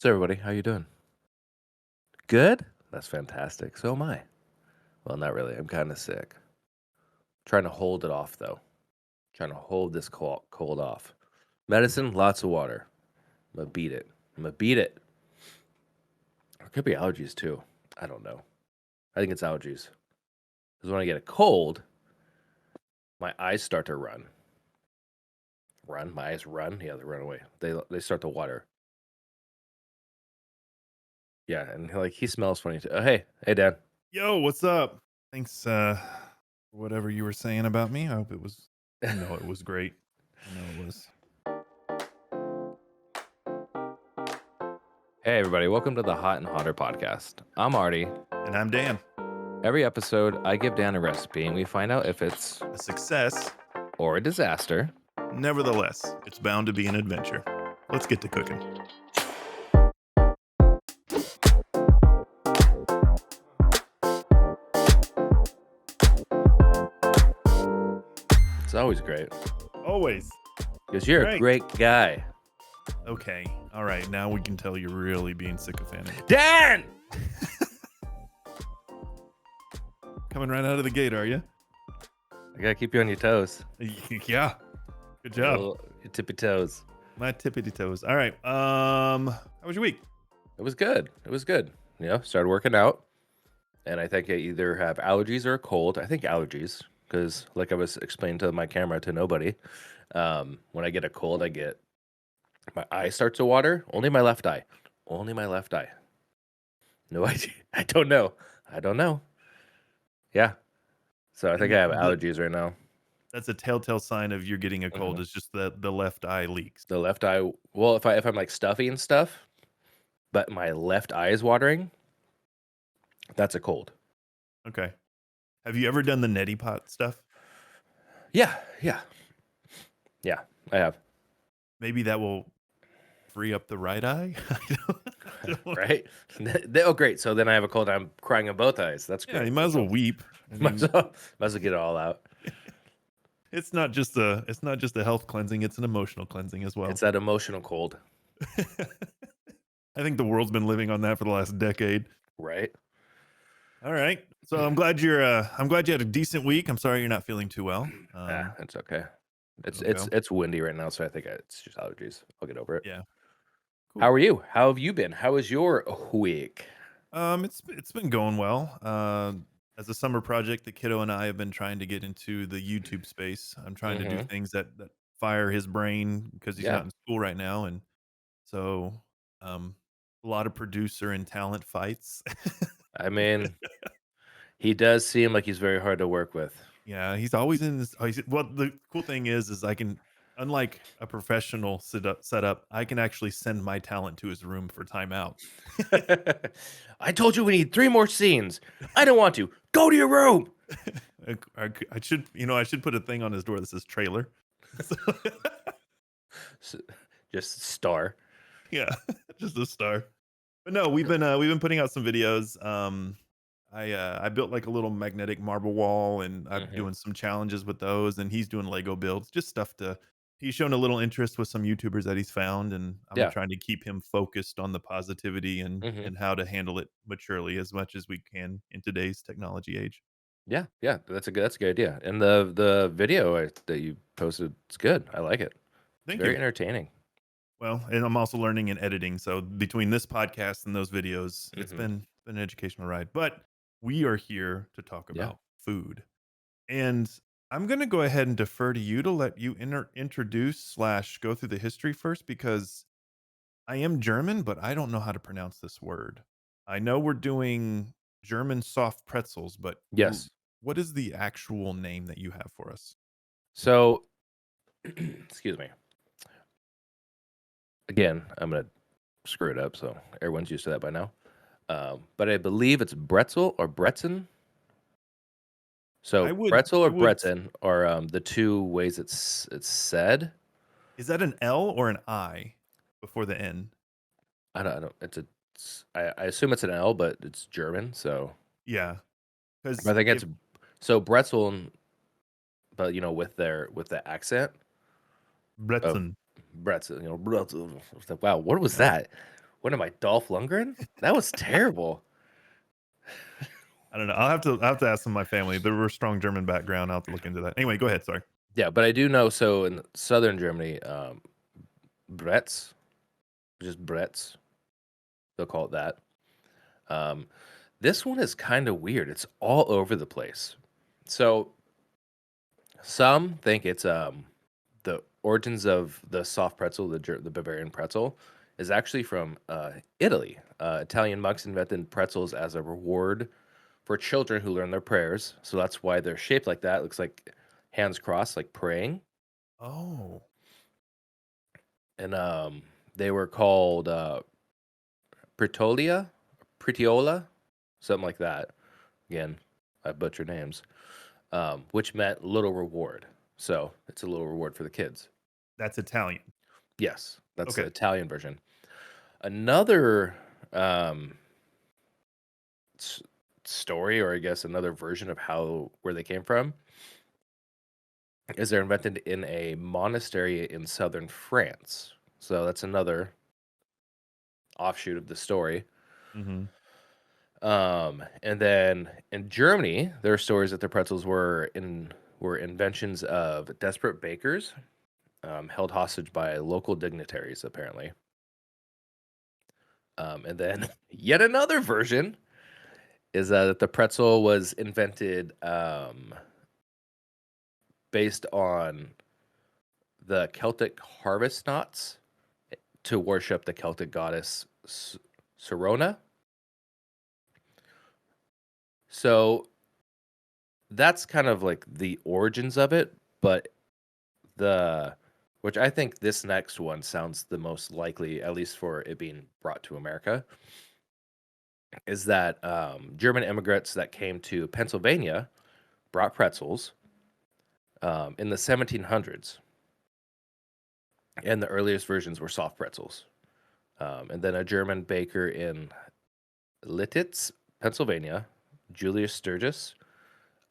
So everybody, how you doing? Good? That's fantastic. So am I. Well, not really. I'm kind of sick. Trying to hold it off though. Trying to hold this cold off. Medicine, lots of water. I'm gonna beat it. I'm gonna beat it. It could be allergies too. I don't know. I think it's allergies. Because when I get a cold, my eyes start to run. Run? My eyes run? Yeah, they run away. They start to water. Yeah, and like he smells funny too. Oh, hey, Dan. Yo, what's up? Thanks for whatever you were saying about me. I hope it was it was great. I know it was. Hey everybody, welcome to the Hot and Hauter podcast. I'm Arti. And I'm Dan. Every episode, I give Dan a recipe, and we find out if it's A success. or a disaster. Nevertheless, it's bound to be an adventure. Let's get to cooking. It's always great Always. because you're a Right. great guy. Okay. All right. Now we can tell you're really being sycophantic. Dan! Coming right out of the gate, are you? I gotta keep you on your toes. Yeah. Good job. Your tippy toes. My tippity toes. All right. How was your week? It was good. It was good. You know, started working out, and I think I either have allergies or a cold. I think allergies because, like I was explaining to my camera to nobody, when I get a cold, my eye starts to water. Only my left eye. Only my left eye. No idea. I don't know. I don't know. Yeah. So I think I have allergies right now. That's a telltale sign of you're getting a cold. Mhm. It's just that the left eye leaks. The left eye. Well, if I'm like stuffy and stuff, but my left eye is watering, that's a cold. Okay. Have you ever done the neti pot stuff? Yeah, I have. Maybe that will free up the right eye? I don't know. Right? Oh, great. So then I have a cold. I'm crying in both eyes. That's Yeah, you great. might as well weep. I Might mean, as well get it all out. it's not just a health cleansing, it's an emotional cleansing as well. It's that emotional cold, I think the world's been living on that for the last decade. right? All right. So I'm glad you had a decent week. I'm sorry you're not feeling too well. It's okay. It's It'll it's go. it's windy right now, so I think it's just allergies. I'll get over it. Yeah. How Cool. are you? How have you been? How was your week? It's been going well. As a summer project, the kiddo and I have been trying to get into the YouTube space. I'm trying to do Mm-hmm. things that fire his brain because he's Yeah. not in school right now, and so um, a lot of producer and talent fights. I mean, he does seem like he's very hard to work with. Yeah, he's always in this. Well, the cool thing is I can, unlike a professional setup, I can actually send my talent to his room for timeout. I told you we need 3 more scenes. I don't want to. Go to your room. I should put a thing on his door that says trailer. So, S- Just star. yeah, just a star. But no, we've been putting out some videos. I built like a little magnetic marble wall, and I'm Mhm. doing some challenges with those. And he's doing Lego builds, just stuff to. He's shown a little interest with some YouTubers that he's found, and I'm Yeah. trying to keep him focused on the positivity and Mhm. and how to handle it maturely as much as we can in today's technology age. Yeah, that's a good idea. And the video that you posted, it's good. I like it. It's Thank very you. entertaining. Well, and I'm also learning in editing. So between this podcast and those videos, it's Mhm. been an educational ride. But we are here to talk Yeah. about food. And I'm going to go ahead and defer to you to let you introduce slash go through the history first because I am German, but I don't know how to pronounce this word. I know we're doing German soft pretzels, but Yes. what is the actual name that you have for us? So, excuse me. Again, I'm gonna screw it up, so everyone's used to that by now. But I believe it's Bretzel or Bretzen. I So would, Bretzel I or would, Bretzen are the two ways it's said. is that an L or an I before the N? I don't. I assume it's an L, but it's German, so Yeah. I Because think if it's so Bretzel, but with the accent of Bretzen. Bretzel. Bretzel. It's like, wow, what was Yeah. that? What am I, Dolph Lundgren? That was terrible. I don't know. I'll have to ask some of my family. They were a strong German background. I'll have to look into that. Anyway, go ahead. Sorry. Yeah, but I do know, so in southern Germany, Bretts, just Bretts, they'll call it that. Um, this one is kind of weird. It's all over the place. So some think it's the origins of the soft pretzel, the Bavarian pretzel, is actually from Italy. Italian monks invented pretzels as a reward for children who learn their prayers. So that's why they're shaped like that. It looks like hands crossed, like praying. Oh, And they were called Pretolia, Pretiola, something like that. Again, I butcher names, which meant little reward. So it's a little reward for the kids. that's Italian. Yes, that's the Okay. Italian version. Another um, s- story, or I guess another version of how where they came from, is they're invented in a monastery in southern France. So that's another offshoot of the story. Hmm. And then in Germany, there are stories that the pretzels were inventions of desperate bakers, held hostage by local dignitaries, apparently. And then yet another version is that the pretzel was invented based on the Celtic harvest knots to worship the Celtic goddess Serona. So that's kind of like the origins of it, but the which I think this next one sounds the most likely, at least for it being brought to America, is that German immigrants that came to Pennsylvania brought pretzels in the 1700s, and the earliest versions were soft pretzels. And then a German baker in Lititz, Pennsylvania, Julius Sturgis,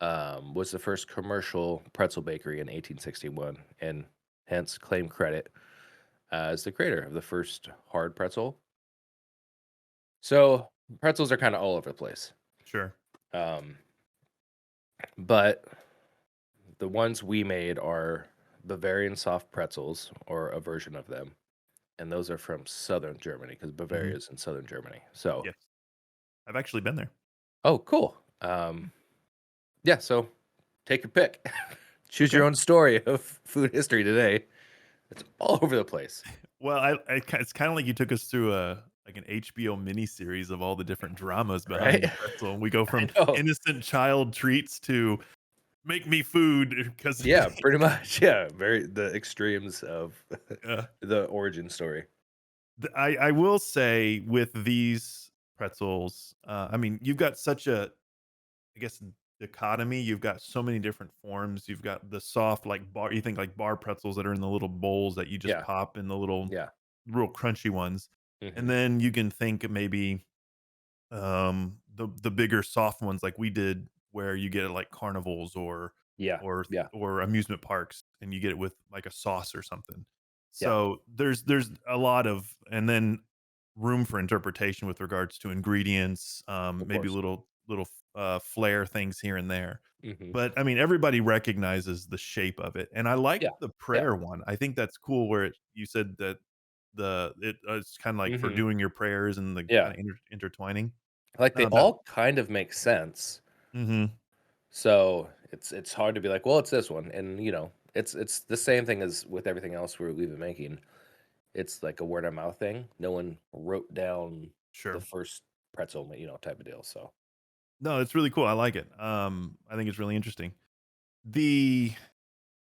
was the first commercial pretzel bakery in 1861, and hence claim credit as the creator of the first hard pretzel. So pretzels are kind of all over the place. Sure. Um, but the ones we made are Bavarian soft pretzels, or a version of them. And those are from southern Germany because Hmm. Bavaria is in southern Germany. So, Yes, I've actually been there. oh, cool. Yeah, so take your pick. Choose your Okay. own story of food history today. It's all over the place, Well, it's kind of like you took us through a like an HBO miniseries of all the different dramas behind right? the pretzel. And we go I from know. innocent child treats to make me food because Yeah, pretty much. Yeah, very the extremes of uh, the origin story. I will say with these pretzels, I mean, you've got such a, I guess, dichotomy. You've got so many different forms. You've got the soft, like bar, you think like bar pretzels that are in the little bowls that you just Yeah, pop in the little, yeah. real crunchy ones. And Hmm. then you can think maybe the bigger soft ones like we did where you get it like carnivals Yeah, or yeah, or amusement parks and you get it with like a sauce or something. yeah, So there's a lot of, and then room for interpretation with regards to ingredients, of maybe course. little flair things here and there. Hmm. But I mean everybody recognizes the shape of it. And I like Yeah, the yeah. prayer one. I think that's cool where you said that it's kind of like for Hmm. doing your prayers and the Yeah. kind of intertwining. Like, they That all kind of make sense. Mhm. So, it's hard to be like, "Well, it's this one," and, it's the same thing as with everything else we've been making. It's like a word of mouth thing. No one wrote down the Sure. first pretzel, type of deal, so No, it's really cool, I like it. I think it's really interesting. The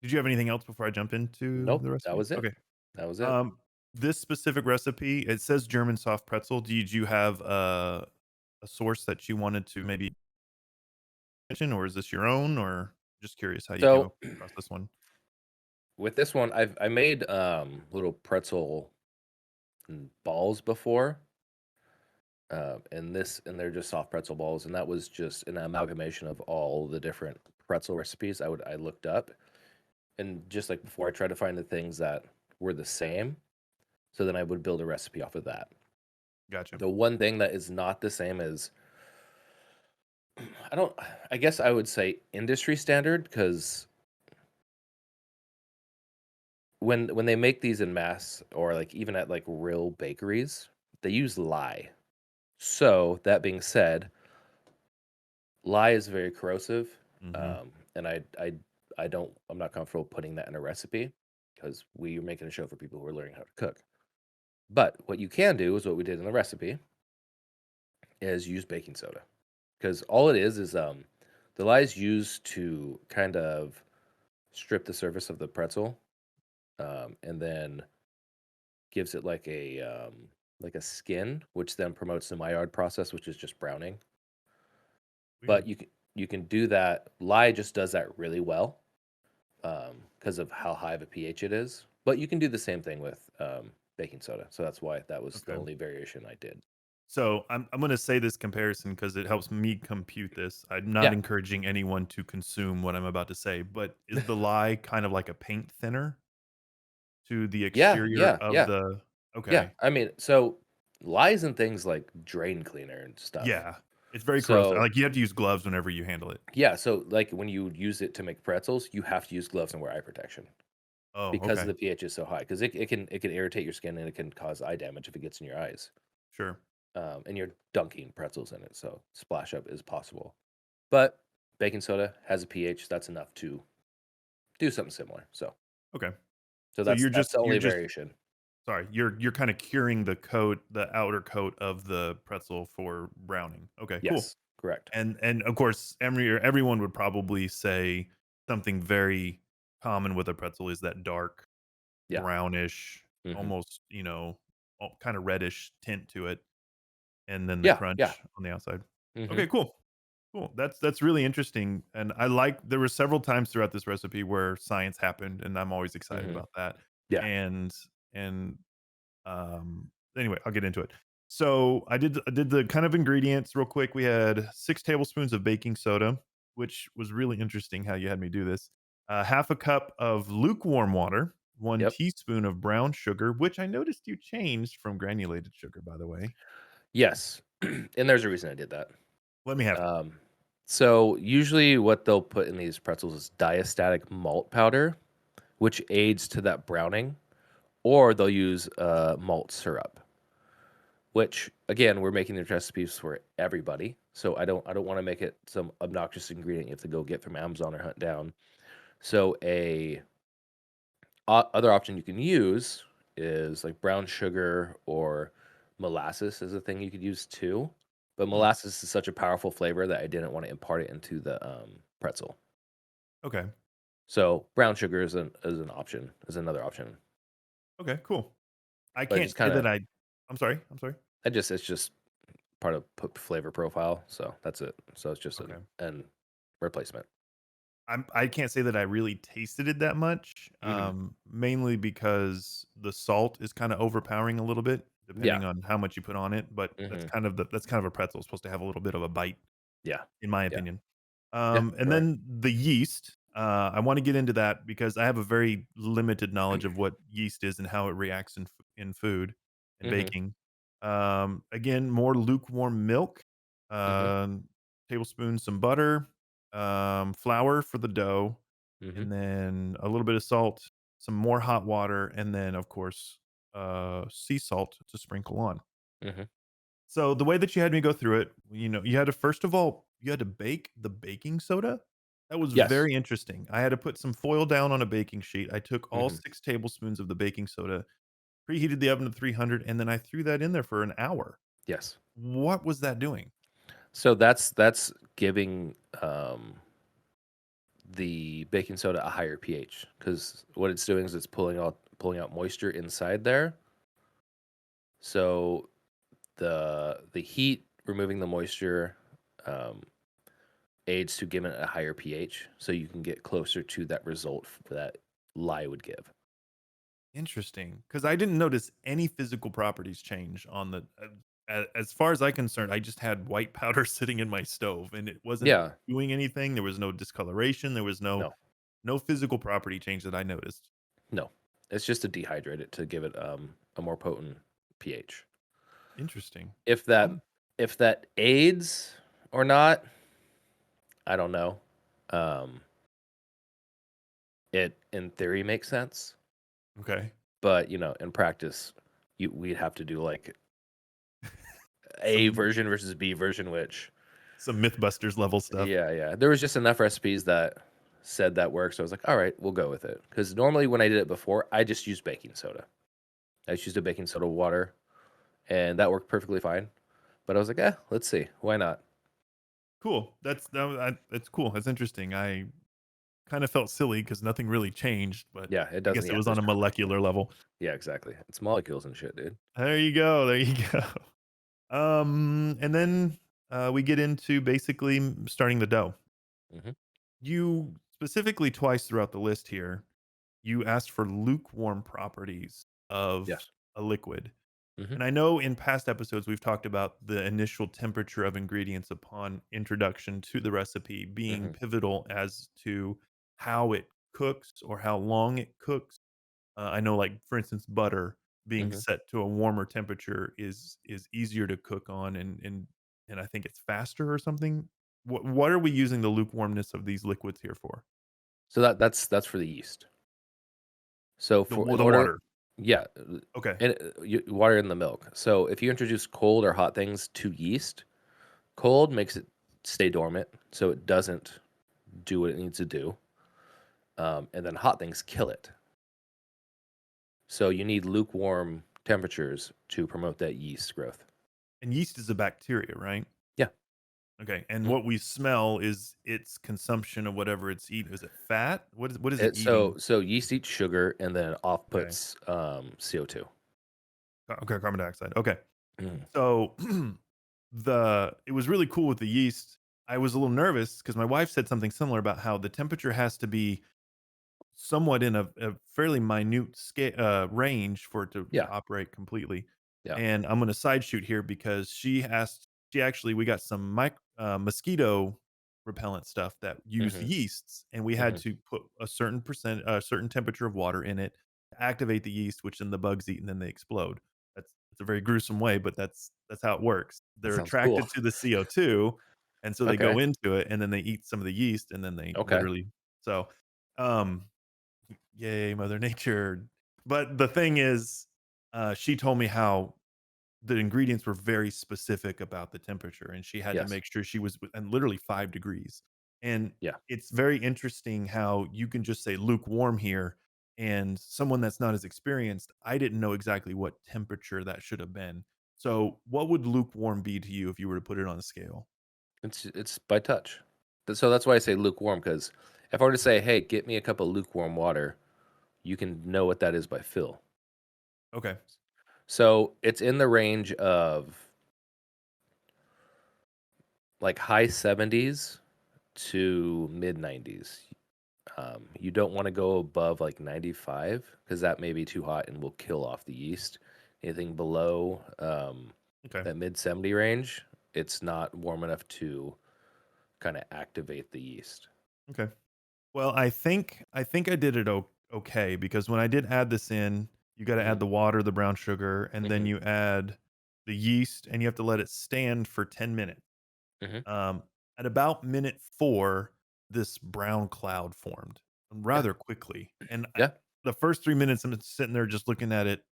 Did you have anything else before I jump into nope, the that recipe? was it. Okay. That was it. Um, this specific recipe, it says German soft pretzel. Did you have a source that you wanted to maybe mention, or is this your own, or just curious how you came So, up across this one? with this one, I made, little pretzel balls before, and they're just soft pretzel balls, and that was just an amalgamation of all the different pretzel recipes I looked up, and just like before, I tried to find the things that were the same, so then I would build a recipe off of that. Gotcha. The one thing that is not the same is I don't I guess I would say industry standard because when they make these in mass or like even at like real bakeries, they use lye. So that being said, lye is very corrosive, Mhm. and I don't I'm not comfortable putting that in a recipe because we are making a show for people who are learning how to cook. But what you can do is what we did in the recipe is use baking soda because all it is the lye is used to kind of strip the surface of the pretzel, and then gives it like a skin, which then promotes the Maillard process, which is just browning. But Weird. you can do that. Lye just does that really well because of how high of a pH it is. But you can do the same thing with baking soda. So that's why that was the Okay. only variation I did. So I'm gonna say this comparison because it helps me compute this. I'm not Yeah. encouraging anyone to consume what I'm about to say, but is the lye kind of like a paint thinner to the Yeah. exterior Yeah. of Yeah. the Yeah. okay. I mean, so lies and things like drain cleaner and stuff. Yeah. It's very corrosive. So Like, you have to use gloves whenever you handle it. yeah, so like when you use it to make pretzels, you have to use gloves and wear eye protection Oh, because okay. the pH is so high. Because it can irritate your skin and it can cause eye damage if it gets in your eyes. Sure. And you're dunking pretzels in it, so splash up is possible. But baking soda has a pH that's enough to do something similar. Okay. So So that's the you're only just variation. sorry, you're kinda curing the coat the outer coat of the pretzel for browning. Okay, cool. Yes, correct. And of course, everyone would probably say something very common with a pretzel is that dark, Yeah. brownish, Hmm. almost, kinda reddish tint to it, and then the Yeah, yeah. crunch on the outside. Hmm. Okay, cool. Cool. That's really interesting, and I like there were several times throughout this recipe where science happened, and I'm always excited Hmm. about that. Yeah. And and anyway, I'll get into it. So I did the kind of ingredients real quick. We had 6 tablespoons of baking soda, which was really interesting how you had me do this. Half a cup of lukewarm water, one Yep. teaspoon of brown sugar, which I noticed you changed from granulated sugar, by the way. Yes. And there's a reason I did that. Let me have it. Um, so usually what they'll put in these pretzels is diastatic malt powder, which aids to that browning, or they'll use malt syrup, which again we're making these recipes for everybody. So I don't want to make it some obnoxious ingredient you have to go get from Amazon or hunt down. So other option you can use is like brown sugar or molasses is a thing you could use too. But Hmm, molasses is such a powerful flavor that I didn't want to impart it into the pretzel. okay. So brown sugar is an option, is another option. Okay, cool. I But it can't just say kind that of I'm sorry. I'm sorry. it's just part of flavor profile. So that's it. So it's just Okay. an replacement. I can't say that I really tasted it that much, Hmm. mainly because the salt is kinda overpowering a little bit, Yeah. depending on how much you put on it, but Hmm. that's kind of a pretzel, it's supposed to have a little bit of a bite, Yeah. in my Yeah. opinion. Yeah. And You're right. then the yeast, I wanna get into that because I have a very limited knowledge of what yeast is and how it reacts in food and Hmm. baking. Again, more lukewarm milk, Hmm. um, tablespoon some butter, flour for the dough, Hmm. and then a little bit of salt, some more hot water, and then, of course, sea salt to sprinkle on. Hmm. So the way that you had me go through it, you had to first of all, you had to bake the baking soda. That was Yes. very interesting. I had to put some foil down on a baking sheet. I took all Hmm. 6 tablespoons of the baking soda, preheated the oven to 300, and then I threw that in there for an hour. Yes. What was that doing? So that's giving the baking soda a higher pH because what it's doing is it's pulling out moisture inside there. So the heat removing the moisture um, aids to giving it a higher pH, so you can get closer to that result that lye would give. Interesting, because I didn't notice any physical properties change on the as far as I concerned, I just had white powder sitting in my stove, and it wasn't Yeah. doing anything. There was no discoloration. There was No. no physical property change that I noticed. No. It's just to dehydrate it to give it a more potent pH. Interesting. If that Um, if that aids or not, I don't know. Um, it in theory makes sense, okay. but in practice, we'd have to do like A Some version versus B version, which some Mythbusters level stuff. yeah, yeah. There was just enough recipes that said that worked, so I was like, all right, we'll go with it. Because normally when I did it before, I just used baking soda. I just used a baking soda water, and that worked perfectly fine. But I was like, let's see, why not? Cool. That's cool. That's interesting. I kind of felt silly because nothing really changed, but Yeah, it I doesn't. guess it Yeah, was on there's a not much. molecular level. Yeah, exactly. It's molecules and shit, dude. There you go. There you go. And then we get into basically starting the dough. Hmm. You specifically twice throughout the list here, you asked for lukewarm properties of Yes. a liquid. Hmm. And I know in past episodes we've talked about the initial temperature of ingredients upon introduction to the recipe being Hmm. pivotal as to how it cooks or how long it cooks. I know, like for instance, butter being Hmm. set to a warmer temperature is easier to cook on, and I think it's faster or something. What are we using the lukewarmness of these liquids here for? So that's for the yeast. So The for in the order, water. yeah, Okay. and water in the milk. So if you introduce cold or hot things to yeast, cold makes it stay dormant, so it doesn't do what it needs to do, and then hot things kill it. So you need lukewarm temperatures to promote that yeast growth. And yeast is a bacteria, right? Yeah. Okay. And Mhm. what we smell is its consumption of whatever it's eating. Is it fat? What is it It, eating? so yeast eats sugar and then Okay. offputs CO2. Okay, carbon dioxide. Okay. Mm. So it was really cool with the yeast. I was a little nervous because my wife said something similar about how the temperature has to be somewhat in a fairly minute range for it to Yeah. operate completely. Yeah. And I'm gonna side shoot here because she actually we got some mosquito repellent stuff that used Hmm. yeasts, and we had Hmm. to put a certain temperature of water in it to activate the yeast, which then the bugs eat and then they explode. It's a very gruesome way, but that's how it works. That They're sounds cool. attracted to the CO2, and so they Okay. go into it, and then they eat some of the yeast, and then they Okay. literally so, um yay, Mother Nature. But the thing is, she told me how the ingredients were very specific about the temperature, and she had to Yes. make sure she was and literally 5 degrees. And Yeah. it's very interesting how you can just say lukewarm here, and someone that's not as experienced, I didn't know exactly what temperature that should have been. So, what would lukewarm be to you if you were to put it on a scale? It's by touch. So that's why I say lukewarm, because if I were to say, "Hey, get me a cup of lukewarm water," you can know what that is by feel. Okay. So it's in the range of like high 70s to mid 90s. You don't want to go above like 95 because that may be too hot and will kill off the yeast. Anything below Okay. that mid 70 range, it's not warm enough to kind of activate the yeast. Okay. Well, I think I did it okay because when I did add this in, you gotta Hmm. add the water, the brown sugar, and then Hmm. you add the yeast, and you have to let it stand for 10 minutes. Hmm. Um, at about minute 4, this brown cloud formed Yeah. rather quickly, and Yeah. the first 3 minutes, I'm just sitting there just looking at it.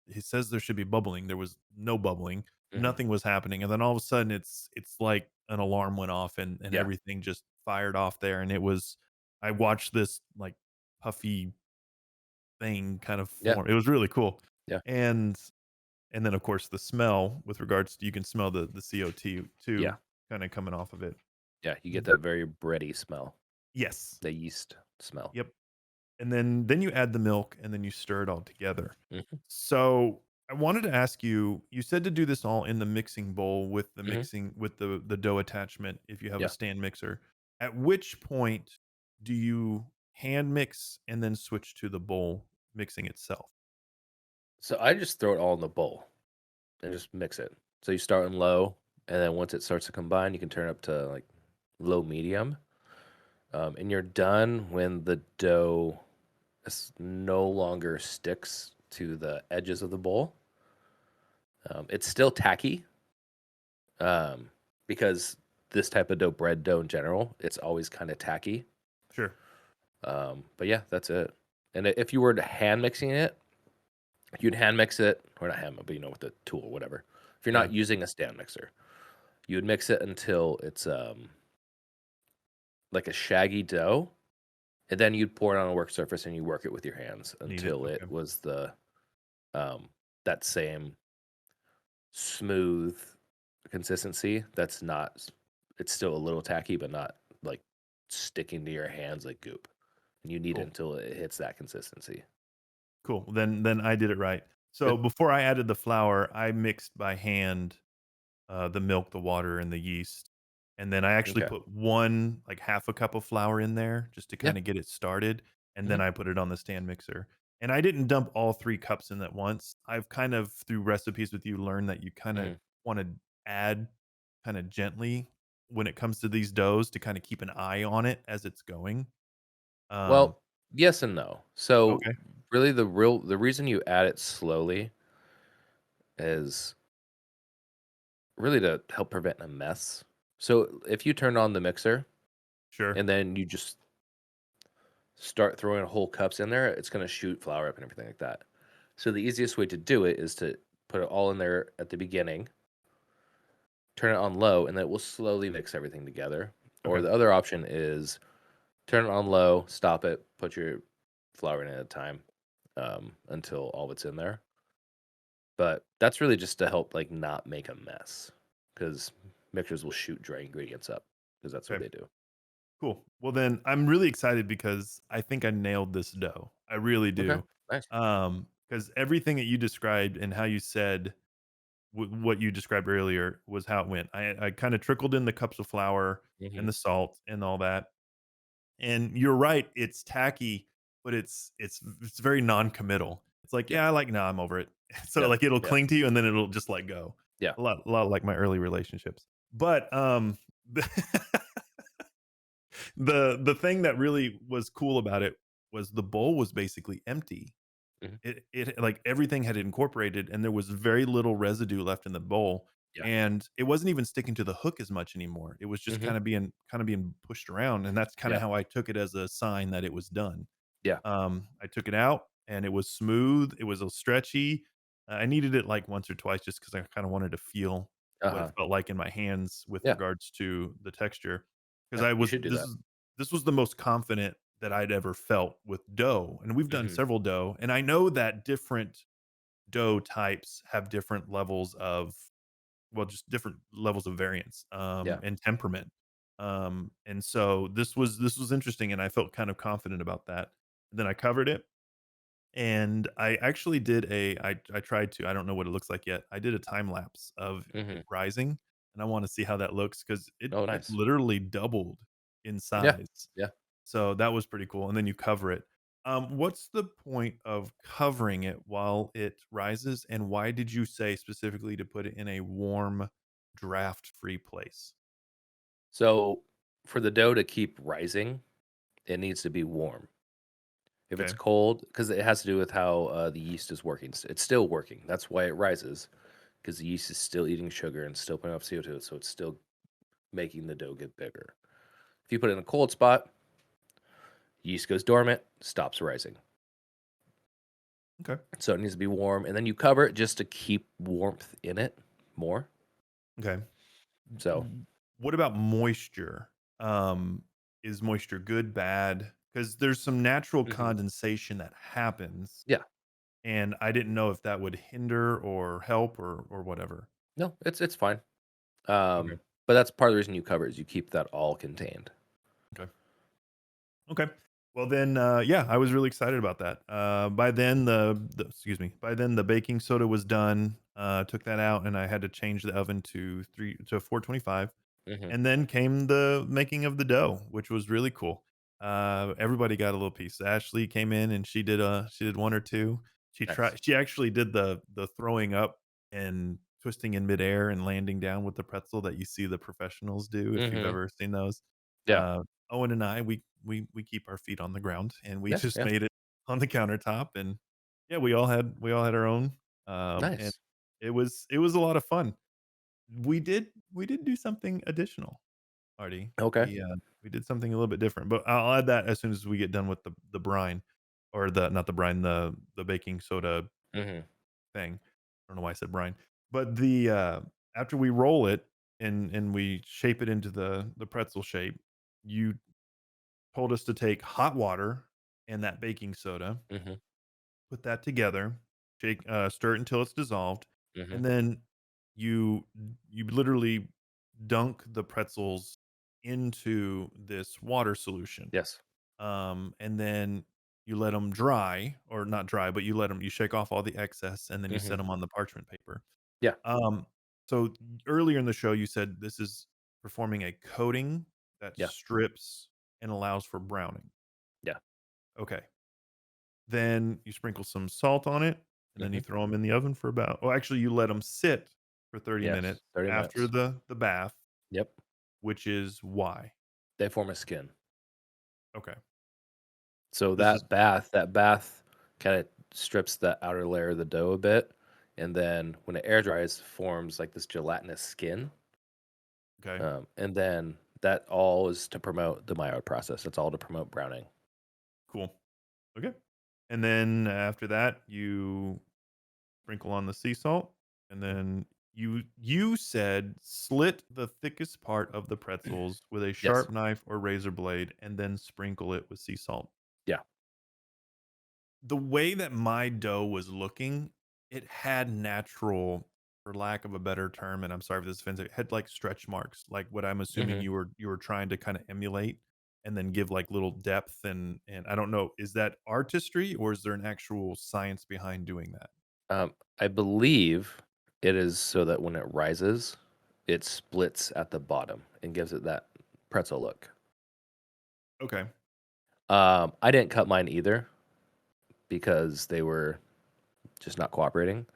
He says there should be bubbling. There was no bubbling. Hmm. Nothing was happening, and then all of a sudden, it's like an alarm went off, and Yeah. everything just fired off there, and it was I watched this, like, puffy thing kind of Yeah. form. It was really cool, Yeah. and then, of course, the smell with regards to you can smell the CO2 Yeah. too kinda coming off of it. Yeah. You get that very bready smell, Yes. the yeast smell. Yep. And then you add the milk, and then you stir it all together. Hmm. So, I wanted to ask you, you said to do this all in the mixing bowl with the Hmm. mixing with the dough attachment if you have a Yeah. stand mixer. At which point do you hand mix and then switch to the bowl mixing itself? So I just throw it all in the bowl and just mix it. So you start in low, and then once it starts to combine, you can turn it up to like low medium, and you're done when the dough no longer sticks to the edges of the bowl. It's still tacky, um, because this type of dough, bread dough in general, it's always kinda tacky. Sure. But yeah, that's it. And if you were to hand mixing it, you'd hand mix it, or not hand, but with the tool or whatever. If you're Yeah. not using a stand mixer, you would mix it until it's like a shaggy dough, and then you'd pour it on a work surface and you work it with your hands Need it. until it Okay. was the um that same smooth consistency. That's not it's still a little tacky, but not like sticking to your hands like goop. And you need it Cool. until it hits that consistency. Cool. Then I did it right. So Good. before I added the flour, I mixed by hand the milk, the water, and the yeast. And then I actually Okay. put one, like half a cup of flour in there just to Yeah. kind of get it started. And then Hmm. I put it on the stand mixer. And I didn't dump all 3 cups in at once. I've kind of, through recipes with you, learned that you kind of Hmm. want to add kind of gently when it comes to these doughs to kind of keep an eye on it as it's going. Um, Well, yes and no. So okay, really the reason you add it slowly is really to help prevent a mess. So if you turn on the mixer sure. and then you just start throwing whole cups in there, it's gonna shoot flour up and everything like that. So the easiest way to do it is to put it all in there at the beginning, turn it on low, and then it will slowly mix everything together. Or Okay, the other option is turn it on low, stop it, put your flour in at a time until all of it's in there. But that's really just to help like not make a mess because mixers will shoot dry ingredients up because that's what okay. they do. Cool. Well, then I'm really excited because I think I nailed this dough. I really Okay, do. nice. Because everything that you described and how you said what you described earlier was how it went. I kind of trickled in the cups of flour Hmm. and the salt and all that. And you're right, it's tacky, but it's very non-committal. It's like, Yeah, yeah, I like, nah, I'm over it. So yeah, like it'll yeah, cling to you and then it'll just let go. yeah. A lot like my early relationships. But the thing that really was cool about it was the bowl was basically empty. Hmm. It like, everything had incorporated, and there was very little residue left in the bowl, Yeah. and it wasn't even sticking to the hook as much anymore. It was just Hmm. kinda being pushed around, and that's kinda Yeah. how I took it as a sign that it was done. Yeah. I took it out, and it was smooth, it was a stretchy. I needed it, like, once or twice just because I kinda wanted to feel Uh what it huh. felt like in my hands with Yeah. regards to the texture. Because Yeah. I You was should do that. this was the most confident that I'd ever felt with dough, and we've done Hmm. several dough, and I know that different dough types have different levels of, well, just different levels of variance, Yeah. and temperament. And so this was interesting, and I felt kind of confident about that. Then I covered it, and I actually did I tried to, I don't know what it looks like yet. I did a time lapse of it Hmm. rising, and I wanna see how that looks because Oh, it nice. literally doubled in Yeah. size. Yeah. So that was pretty cool, and then you cover it. What's the point of covering it while it rises, and why did you say specifically to put it in a warm, draft-free place? So for the dough to keep rising, it needs to be warm. If it's Okay, cold, because it has to do with how the yeast is working. It's still working. That's why it rises, because the yeast is still eating sugar and still putting off CO2, so it's still making the dough get bigger. If you put it in a cold spot, yeast goes dormant, stops rising. okay. So it needs to be warm, and then you cover it just to keep warmth in it more. Okay. So What about moisture? Is moisture good, bad? Because there's some natural mhm. condensation that happens, Yeah, and I didn't know if that would hinder or help or whatever. no, it's fine. Okay. But that's part of the reason you cover it is you keep that all contained. Okay. Okay. Well then, yeah, I was really excited about that. By then excuse me, by then the baking soda was done. Took that out and I had to change the oven to 425. Hmm. And then came the making of the dough, which was really cool. Everybody got a little piece. Ashley came in and she did 1 or 2. Nice. She actually did the throwing up and twisting in midair and landing down with the pretzel that you see the professionals do, if you've Hmm. ever seen those. Yeah, Owen and I, we keep our feet on the ground, and we yeah, just yeah. made it on the countertop, and yeah, we all had our own, and Nice. it was a lot of fun. We did do something additional, Artie. Okay. We did something a little bit different, but I'll add that as soon as we get done with the brine or the not the brine, the baking soda Mhm. thing. I don't know why I said brine. But the after we roll it and we shape it into the pretzel shape, you told us to take hot water and that baking soda, Mhm. put that together, stir it until it's dissolved, Mhm. and then you you literally dunk the pretzels into this water solution. Yes. And then you let them dry, or not dry, but you shake off all the excess, and then you set Mhm. them on the parchment paper. Yeah. Um, so earlier in the show, you said this is performing a coating that Yeah. strips and allows for browning. Yeah. Okay. Then you sprinkle some salt on it, and then you Mhm. throw them in the oven for about, oh, actually, you let them sit for 30 Yes. minutes 30 after minutes. the bath, Yep. which is why. They form a skin. Okay. So This is that bath kinda strips the outer layer of the dough a bit, and then when it air dries, forms like this gelatinous skin, okay. and then that all is to promote the Maillard process. It's all to promote browning. Cool. Okay. And then after that, you sprinkle on the sea salt, and then you said slit the thickest part of the pretzels with a Yes. sharp knife or razor blade, and then sprinkle it with sea salt. Yeah. The way that my dough was looking, it had natural, for lack of a better term, and I'm sorry if this offends, it had like stretch marks, like what I'm assuming Mhm. you were trying to kind of emulate and then give like little depth, and I don't know, is that artistry or is there an actual science behind doing that? I believe it is so that when it rises, it splits at the bottom and gives it that pretzel look. Okay. I didn't cut mine either because they were just not cooperating,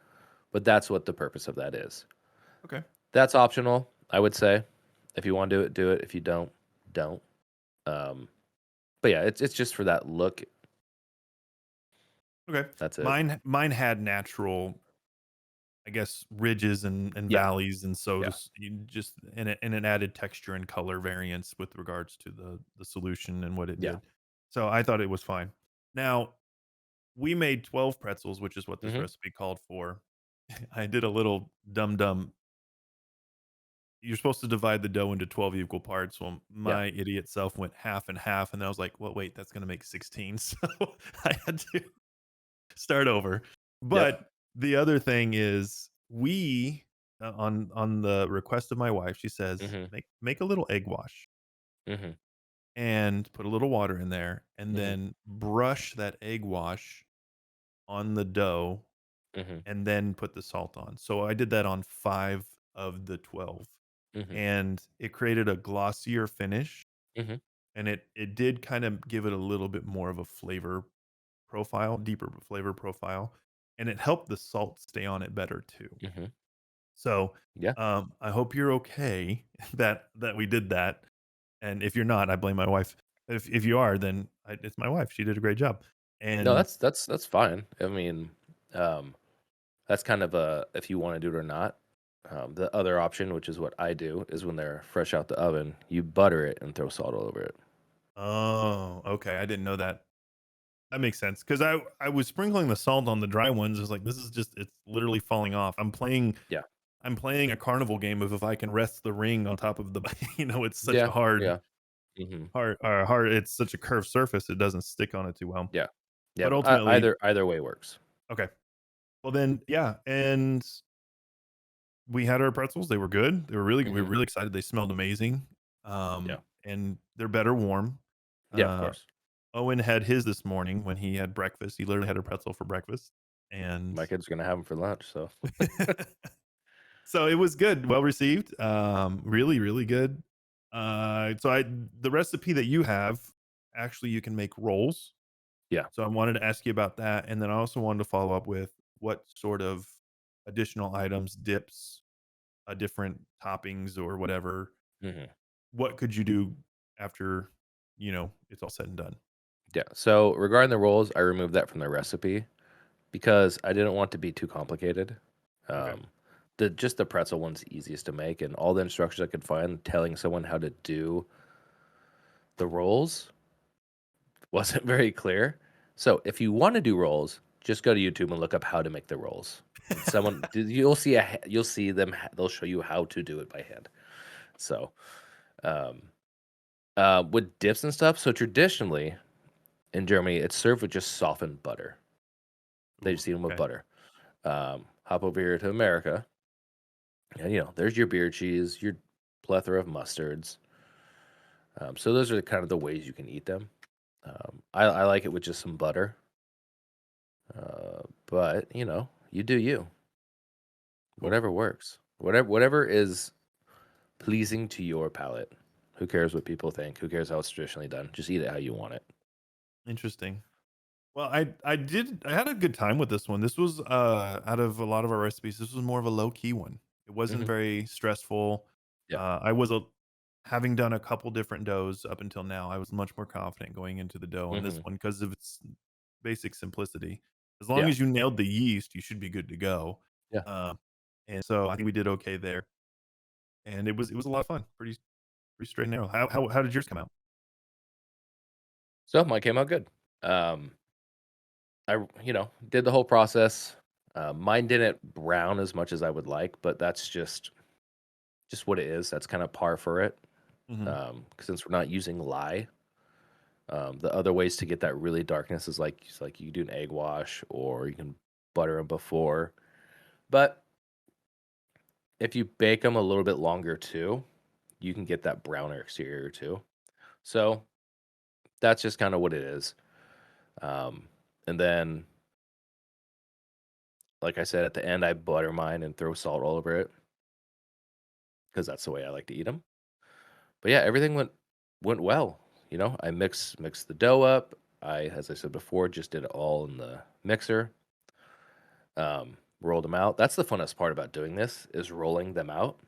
but that's what the purpose of that is. Okay. That's optional, I would say. If you want to do it, do it. If you don't, don't. Um, but yeah, it's just for that look. Okay. That's it. Mine had natural, I guess, ridges and Yeah, valleys, and so yeah. just you just and it added texture and color variance with regards to the solution and what it Yeah. did. So I thought it was fine. Now, we made 12 pretzels, which is what this Mhm. recipe called for. I did a little dumb. You're supposed to divide the dough into 12 equal parts. Well, Yeah. my idiot self went half and half, and I was like, "Well, wait, that's gonna make 16." So I had to start over. Yep. But the other thing is on the request of my wife, she says, Mhm. Make a little egg wash Mhm. and put a little water in there, and Mhm. then brush that egg wash on the dough, Mhm. and then put the salt on." So I did that on 5 of the 12, Mhm. and it created a glossier finish, Mhm. and it did kind of give it a little bit more of a flavor profile, deeper flavor profile, and it helped the salt stay on it better too. Mhm. So, Yeah. I hope you're okay that we did that, and if you're not, I blame my wife. If you are, then it's my wife. She did a great job, No, and that's fine. I mean, um, that's kind of a if you want to do it or not. The other option, which is what I do, is when they're fresh out the oven, you butter it and throw salt all over it. oh, okay, I didn't know that. That makes sense because I was sprinkling the salt on the dry ones. It's like, this is just it's literally falling off. Yeah. I'm playing a carnival game of if I can rest the ring on top of the it's such a Yeah. Yeah. Mhm. hard it's such a curved surface, it doesn't stick on it too well. Yeah. Yeah, But but ultimately, either way works. okay. Well then, yeah, and we had our pretzels, they were good. We were Mhm. really excited, they smelled amazing, Yeah. and they're better warm. Yeah, of Uh, course. Owen had his this morning when he had breakfast, he literally had a pretzel for breakfast, and My kid's gonna have them for lunch, so so it was good, well received, really, really good. So I the recipe that you have, actually, you can make rolls. yeah. So I wanted to ask you about that, and then I also wanted to follow up with what sort of additional items, dips, different toppings or whatever, Mhm. what could you do after, it's all said and done? Yeah. So regarding the rolls, I removed that from the recipe because I didn't want to be too complicated. Okay. the pretzel one's easiest to make, and all the instructions I could find telling someone how to do the rolls wasn't very clear. So, if you wanna do rolls, just go to YouTube and look up how to make the rolls, and you'll see them they'll show you how to do it by hand. So, um, with dips and stuff, so traditionally, in Germany, it's served with just softened butter. They Ooh, just eat them with okay. butter. Hop over here to America, and, there's your beer cheese, your plethora of mustards. So those are kind of the ways you can eat them. I like it with just some butter, but you do you. Cool. Whatever works. Whatever is pleasing to your palate. Who cares what people think? Who cares how it's traditionally done? Just eat it how you want it. Interesting. Well, I had a good time with this one. This was, out of a lot of our recipes, this was more of a low key one. It wasn't Hmm. very stressful. Yeah. I was a having done a couple different doughs up until now, I was much more confident going into the dough on this Hmm. one because of its basic simplicity. As long Yeah. as you nailed the yeast, you should be good to go. Yeah. Uh, and so I think we did okay there. And it was a lot of fun. Pretty straight and narrow. How did yours come out? So mine came out good. Um, did the whole process. Mine didn't brown as much as I would like, but that's just what it is. That's kind of par for it. Mhm. Since we're not using lye, the other ways to get that really darkness is like you can do an egg wash or you can butter them before. But if you bake them a little bit longer too, you can get that browner exterior too. So that's just kind of what it is. Um, and then, like I said, at the end, I butter mine and throw salt all over it because that's the way I like to eat them. But yeah, everything went well. I mixed the dough up. As I said before, just did it all in the mixer. Rolled them out. That's the funnest part about doing this is rolling them out.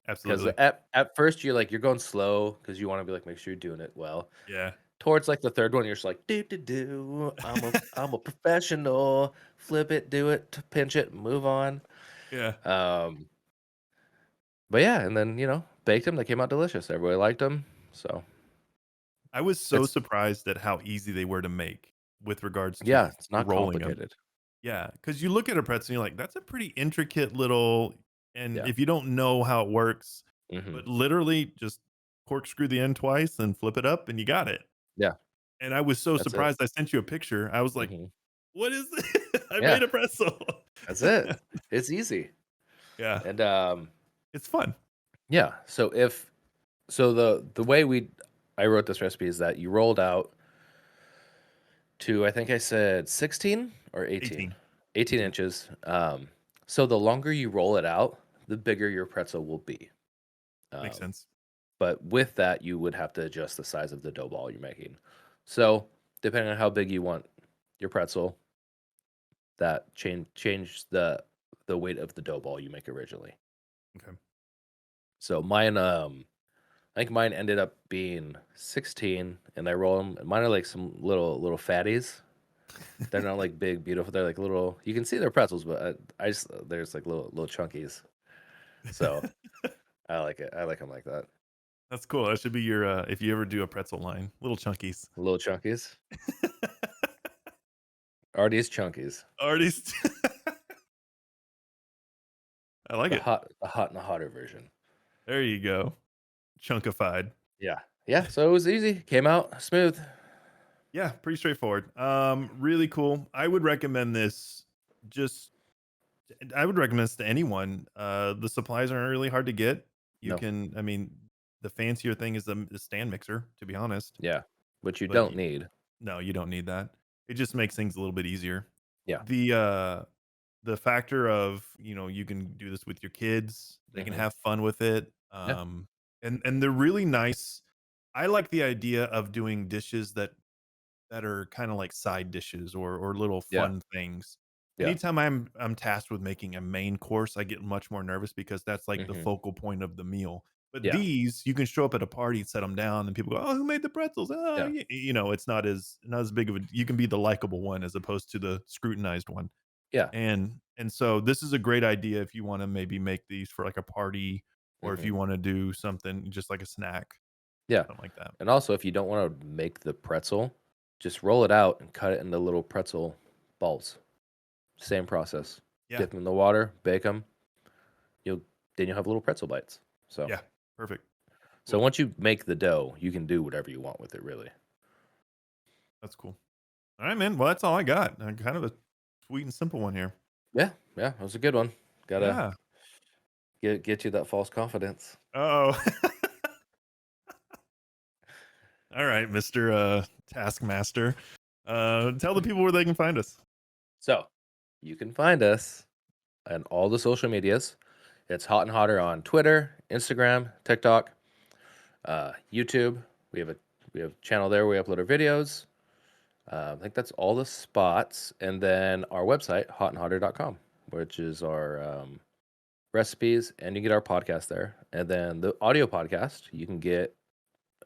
Because Absolutely. at first you're going slow because you want to be like make sure you're doing it well. Yeah. Towards like the third one, you're just like do do do. I'm a professional. Flip it, do it, pinch it, move on. Yeah. Um, but yeah, and then baked them. They came out delicious. Everybody liked them. So I was so it's surprised at how easy they were to make with regards to yeah, it's not rolling them. complicated. Yeah, because you look at a pretzel and you're like, "That's a pretty intricate little," and Yeah. if you don't know how it works, Hmm. but literally just corkscrew the end twice and flip it up and you got it. Yeah. And I was so That's it. surprised I sent you a picture. I was like, Hmm. "What is this? I Yeah. made a pretzel." That's it. It's easy. Yeah, And it's fun. yeah. So the way I wrote this recipe is that you rolled out to I think I said 16 or 18. 18, 18 18. inches. So the longer you roll it out, the bigger your pretzel will be. Makes Um, sense. but with that, you would have to adjust the size of the dough ball you're making. So depending on how big you want your pretzel, that change the weight of the dough ball you make originally. Okay. So mine, I think mine ended up being 16, and I roll them. Mine are like some little fatties. They're not like big, beautiful. They're like little. You can see they're pretzels, but I just there's like little chunkies. So I like it. I like them like that. That's cool. That should be your, if you ever do a pretzel line, little chunkies. Little chunkies. Artie's chunkies. Artist. I like it. The hot and the hotter version. There you go. Chunkified. Yeah, yeah. So it was easy. Came out smooth. Yeah, pretty straightforward. Really cool. Just I would recommend this to anyone. The supplies aren't really hard to get. You No. can, I mean, the fancier thing is the stand mixer, to be honest. Yeah, which you But don't need. no, you don't need that. It just makes things a little bit easier. Yeah. The uh the factor of, you can do this with your kids. They can Hmm. have fun with it. Yeah. And they're really nice. I like the idea of doing dishes that are kinda like side dishes or little Yeah. fun things. Yeah. Anytime I'm tasked with making a main course, I get much more nervous because that's like the Hmm. focal point of the meal. But Yeah. these, you can show up at a party and set them down, and people go, "Oh, who made the pretzels? Oh, Yeah. it's not as big of a, you can be the likable one as opposed to the scrutinized one." Yeah. And so this is a great idea if you wanna maybe make these for, like, a party or if Mhm. you wanna do something just like a snack, Yeah. something like that. And also, if you don't wanna make the pretzel, just roll it out and cut it into little pretzel balls. Same process. Yeah, Dip them in the water, bake them. You'll you'll have little pretzel bites. So yeah, perfect. so Cool. once you make the dough, you can do whatever you want with it, really. That's cool. Alright, man. Well, that's all I got. Kind of a sweet and simple one here. Yeah, yeah, that was a good one. Gotta Yeah. get you that false confidence. Oh. All right, Mr. Taskmaster. Tell the people where they can find us. So you can find us on all the social medias. It's Hot and Hotter on Twitter, Instagram, TikTok, YouTube. We have a we have a channel there where we upload our videos. I think that's all the spots, and then our website hotandhotter.com, which is our recipes, and you get our podcast there. And then the audio podcast you can get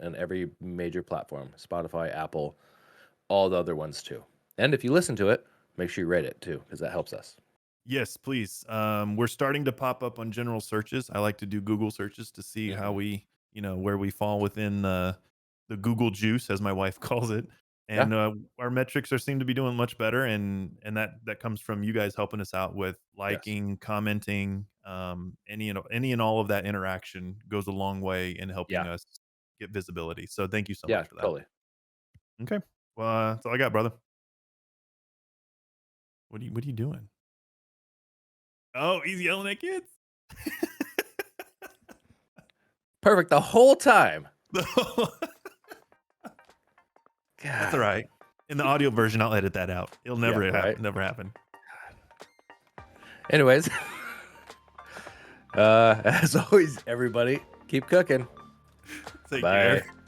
on every major platform: Spotify, Apple, all the other ones too. And if you listen to it, make sure you rate it too, because that helps us. Yes, please. We're starting to pop up on general searches. I like to do Google searches to see how Hmm. we, where we fall within the Google juice, as my wife calls it. Yeah. And our metrics seem to be doing much better, and that comes from you guys helping us out with Yes. liking, commenting, any and all of that interaction goes a long way in Yeah. helping us get visibility. So thank you so Yeah. much for that. Totally. Okay, well, that's all I got, brother. What are you doing? Oh, he's yelling at kids. Perfect the whole time. That's all God. right. In the audio version, I'll edit that out. It'll Yeah. never Right. happen. Never happen. Anyways, as always, everybody keep cooking. Take care. Bye.